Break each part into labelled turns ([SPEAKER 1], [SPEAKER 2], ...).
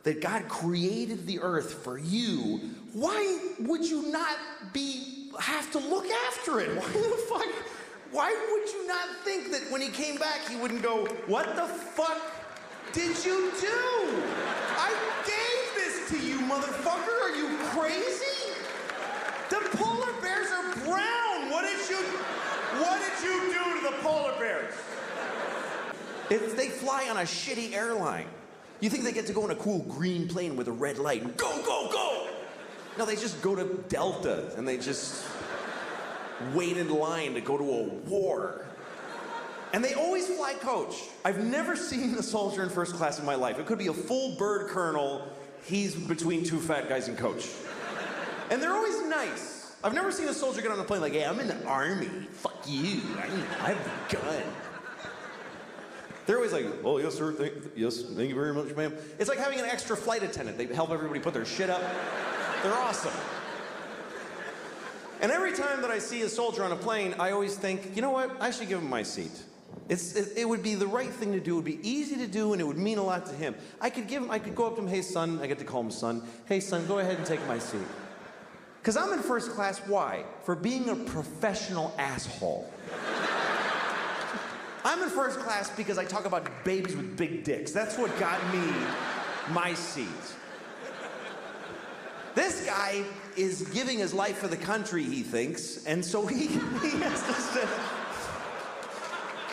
[SPEAKER 1] that God created the earth for you, why would you not have to look after it? Why would you not think that when he came back, he wouldn't go, what the fuck did you do? I gave this to you, motherfucker. Are you crazy? The polar bears are brown. What did you do to the polar bears? They fly on a shitty airline. You think they get to go in a cool green plane with a red light and go, go, go? No, they just go to Delta and they just wait in line to go to a war. And they always fly coach. I've never seen a soldier in first class in my life. It could be a full bird colonel. He's between two fat guys in coach. And they're always nice. I've never seen a soldier get on the plane like, hey, I'm in the army. Fuck you. I have a gun. They're always like, oh, yes, sir. Thank you very much, ma'am. It's like having an extra flight attendant. They help everybody put their shit up. They're awesome. And every time that I see a soldier on a plane, I always think, you know what? I should give him my seat. It would be the right thing to do. It would be easy to do, and it would mean a lot to him. I could go up to him, hey, son. I get to call him son. Hey, son, go ahead and take my seat. Because I'm in first class, why? For being a professional asshole. I'm in first class because I talk about babies with big dicks. That's what got me my seat. This guy is giving his life for the country, he thinks, and so he has to say,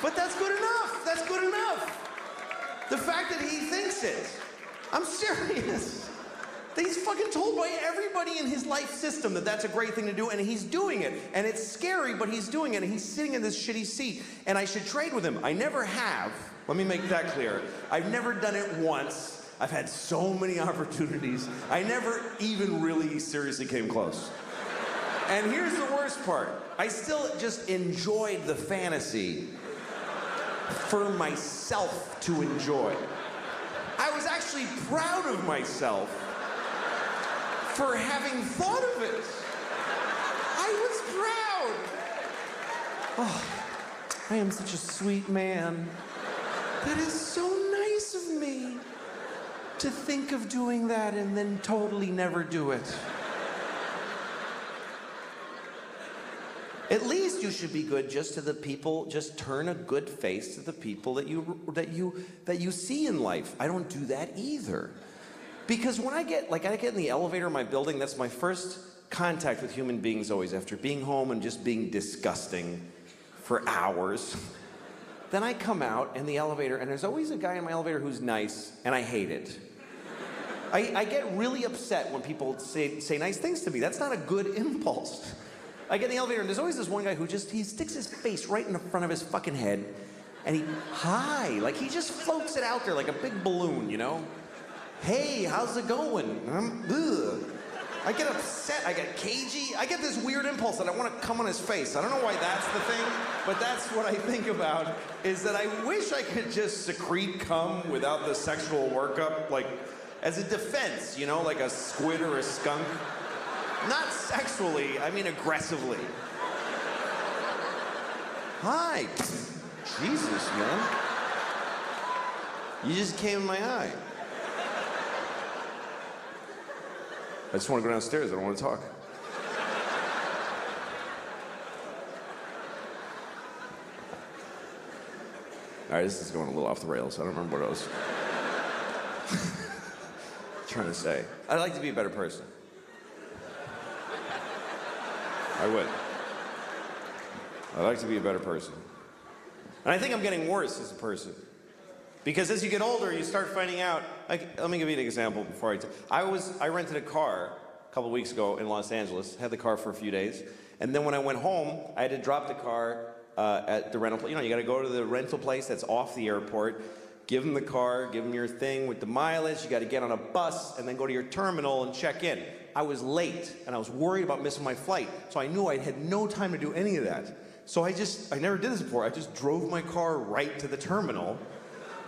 [SPEAKER 1] but that's good enough. That's good enough. The fact that he thinks it. I'm serious. He's fucking told by everybody in his life system that that's a great thing to do, and he's doing it. And it's scary, but he's doing it, and he's sitting in this shitty seat. And I should trade with him. I never have. Let me make that clear. I've never done it once. I've had so many opportunities. I never even really seriously came close. And here's the worst part. I still just enjoyed the fantasy for myself to enjoy. I was actually proud of myself for having thought of it. I was proud. Oh, I am such a sweet man. That is so nice of me to think of doing that and then totally never do it. At least you should be good just to the people, just turn a good face to the people that you see in life. I don't do that either. Because when I get in the elevator in my building, that's my first contact with human beings always, after being home and just being disgusting for hours. Then I come out in the elevator, and there's always a guy in my elevator who's nice, and I hate it. I get really upset when people say nice things to me. That's not a good impulse. I get in the elevator, and there's always this one guy who he sticks his face right in the front of his fucking head, and he just floats it out there like a big balloon, you know? Hey, how's it going? I get upset, I get cagey, I get this weird impulse that I want to come on his face. I don't know why that's the thing, but that's what I think about, is that I wish I could just secrete cum without the sexual workup, like, as a defense, you know, like a squid or a skunk. Not sexually, I mean aggressively. Hi. Jesus, man. You just came in my eye. I just want to go downstairs. I don't want to talk. All right, this is going a little off the rails. I don't remember what I was trying to say. I'd like to be a better person. I would. I'd like to be a better person. And I think I'm getting worse as a person. Because as you get older, you start finding out, let me give you an example before I rented a car a couple weeks ago in Los Angeles, had the car for a few days, and then when I went home, I had to drop the car at the rental place. You know, you gotta go to the rental place that's off the airport, give them the car, give them your thing with the mileage, you gotta get on a bus, and then go to your terminal and check in. I was late, and I was worried about missing my flight, so I knew I had no time to do any of that. So I never did this before, I just drove my car right to the terminal,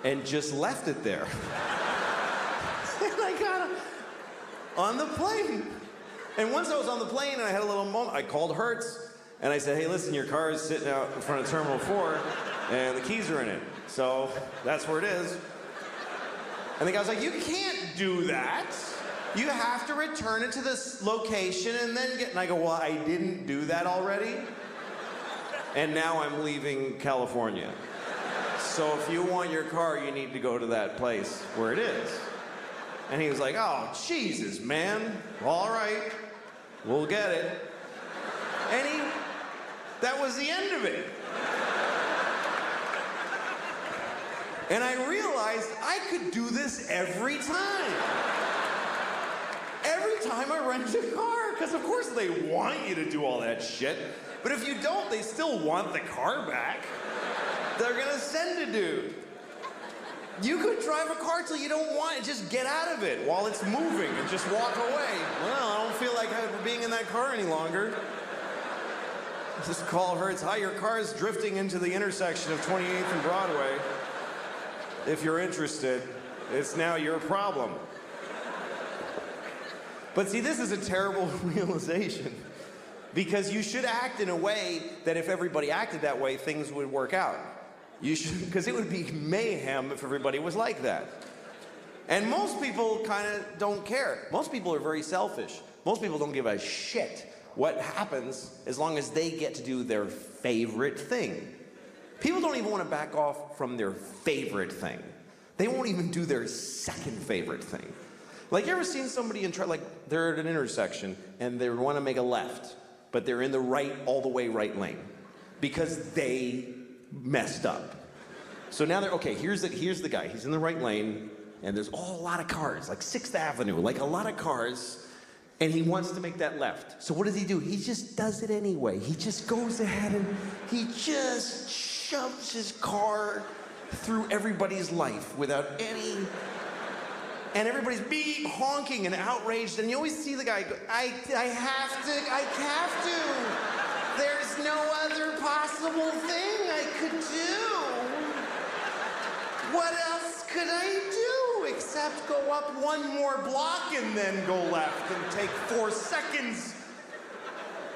[SPEAKER 1] and just left it there. And I got on the plane. And once I was on the plane and I had a little moment, I called Hertz and I said, hey, listen, your car is sitting out in front of Terminal 4 and the keys are in it. So that's where it is. And the guy was like, you can't do that. You have to return it to this location and then get... And I go, well, I didn't do that already. And now I'm leaving California. So if you want your car, you need to go to that place where it is. And he was like, oh, Jesus, man. All right, we'll get it. And that was the end of it. And I realized I could do this every time. Every time I rent a car, because of course they want you to do all that shit. But if you don't, they still want the car back. They're gonna send a dude. You could drive a car till you don't want it, just get out of it while it's moving and just walk away. Well, I don't feel like being in that car any longer. Just call her, it's hi, your car is drifting into the intersection of 28th and Broadway. If you're interested, it's now your problem. But see, this is a terrible realization because you should act in a way that if everybody acted that way, things would work out. You should, because it would be mayhem if everybody was like that. And most people kind of don't care. Most people are very selfish. Most people don't give a shit what happens as long as they get to do their favorite thing. People don't even want to back off from their favorite thing. They won't even do their second favorite thing. Like, you ever seen somebody like they're at an intersection and they want to make a left, but they're in the all the way right lane because they messed up. So now okay, here's the guy. He's in the right lane and there's a lot of cars, like 6th Avenue, like a lot of cars, and he wants to make that left. So what does he do? He just does it anyway. He just goes ahead and he just shoves his car through everybody's life without any... And everybody's beep, honking and outraged, and you always see the guy go, I have to. There's no other possible thing I could do. What else could I do except go up one more block and then go left and take 4 seconds?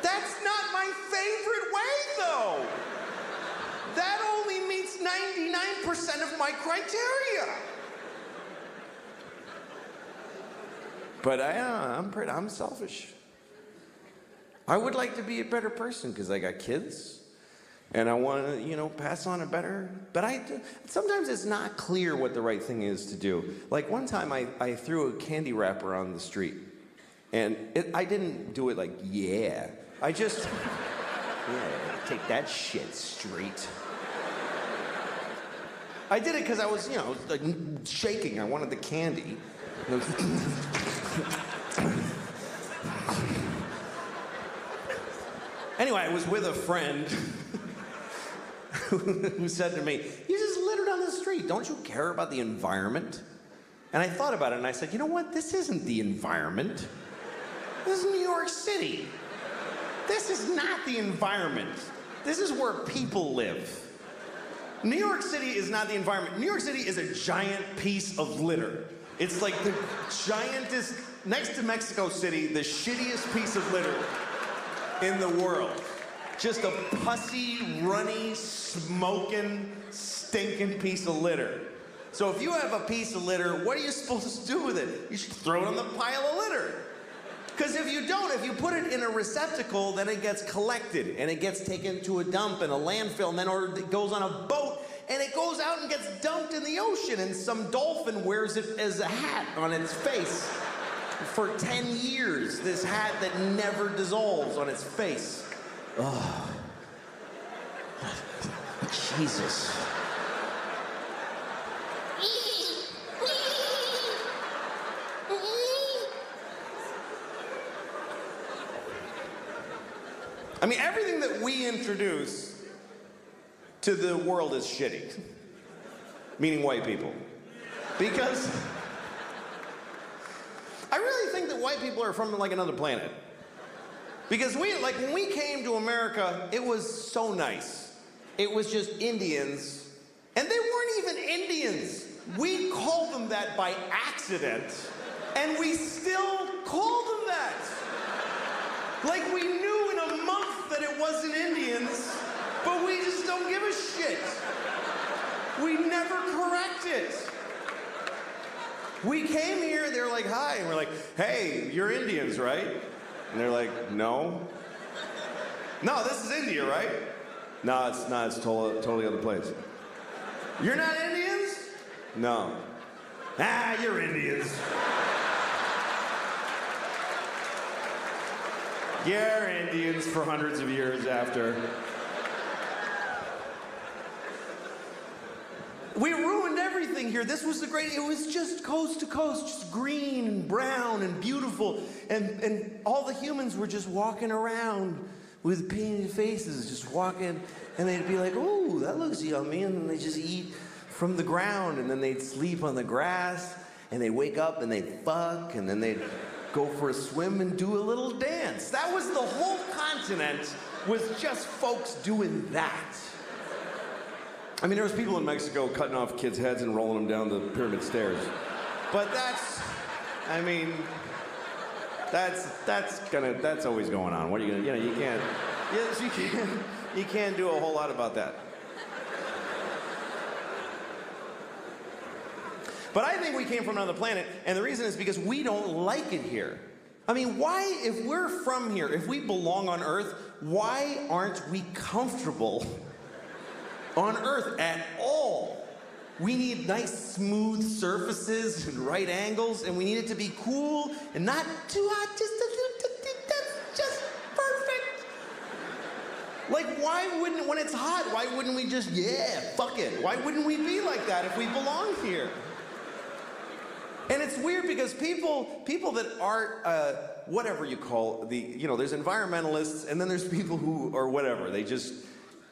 [SPEAKER 1] That's not my favorite way, though. That only meets 99% of my criteria. But I'm selfish. I would like to be a better person because I got kids, and I want to, pass on a better. But sometimes it's not clear what the right thing is to do. Like one time, I threw a candy wrapper on the street, and I didn't do it like yeah. I just take that shit street. I did it because I was like shaking. I wanted the candy. Anyway, I was with a friend who said to me, you just littered on the street. Don't you care about the environment? And I thought about it and I said, you know what? This isn't the environment. This is New York City. This is not the environment. This is where people live. New York City is not the environment. New York City is a giant piece of litter. It's like the giantest, next to Mexico City, the shittiest piece of litter in the world. Just a pussy, runny, smoking, stinking piece of litter. So if you have a piece of litter, what are you supposed to do with it? You should throw it on the pile of litter. Because if you don't, if you put it in a receptacle, then it gets collected, and it gets taken to a dump in a landfill, and then or it goes on a boat, and it goes out and gets dumped in the ocean, and some dolphin wears it as a hat on its face for 10 years, this hat that never dissolves on its face. Oh. Jesus. I mean, everything that we introduce to the world is shitty. Meaning white people. Because I really think that white people are from like another planet. Because when we came to America, it was so nice. It was just Indians, and they weren't even Indians. We called them that by accident, and we still call them that. Like we knew in a month that it wasn't Indians, but we just don't give a shit. We never correct it. We came here, they were like, hi. And we're like, hey, you're Indians, right? And they're like, no. No, this is India, right? No, it's not. It's totally other place. You're not Indians? No. Ah, you're Indians. You're Indians for hundreds of years after. We ruined everything here. This was it was just coast to coast, just green and brown and beautiful. And all the humans were just walking around with painted faces, just walking. And they'd be like, ooh, that looks yummy. And then they just eat from the ground. And then they'd sleep on the grass. And they'd wake up and they'd fuck. And then they'd go for a swim and do a little dance. That was the whole continent, was just folks doing that. I mean, there was people in Mexico cutting off kids' heads and rolling them down the pyramid stairs. But that's always going on. What are you gonna, you can't do a whole lot about that. But I think we came from another planet, and the reason is because we don't like it here. I mean, why, if we're from here, if we belong on Earth, why aren't we comfortable on Earth at all? We need nice, smooth surfaces and right angles, and we need it to be cool and not too hot, that's just perfect. Like, when it's hot, why wouldn't we just, yeah, fuck it? Why wouldn't we be like that if we belong here? And it's weird because people that aren't, whatever you call there's environmentalists, and then there's people who are whatever, they just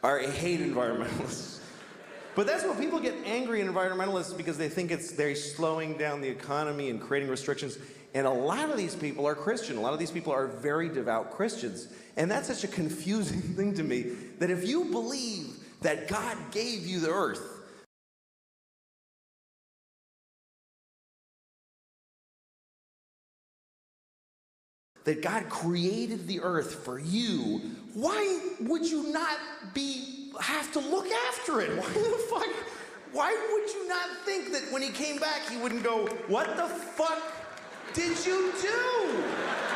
[SPEAKER 1] hate environmentalists. But that's what people get angry at environmentalists, because they think they're slowing down the economy and creating restrictions. And a lot of these people are Christian. A lot of these people are very devout Christians. And that's such a confusing thing to me, that if you believe that God gave you the earth, that God created the earth for you, why would you not have to look after it? Why would you not think that when he came back, he wouldn't go, what the fuck did you do?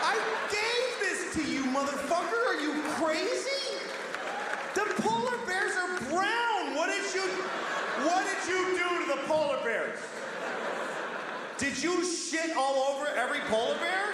[SPEAKER 1] I gave this to you, motherfucker. Are you crazy? The polar bears are brown. What did you do to the polar bears? Did you shit all over every polar bear?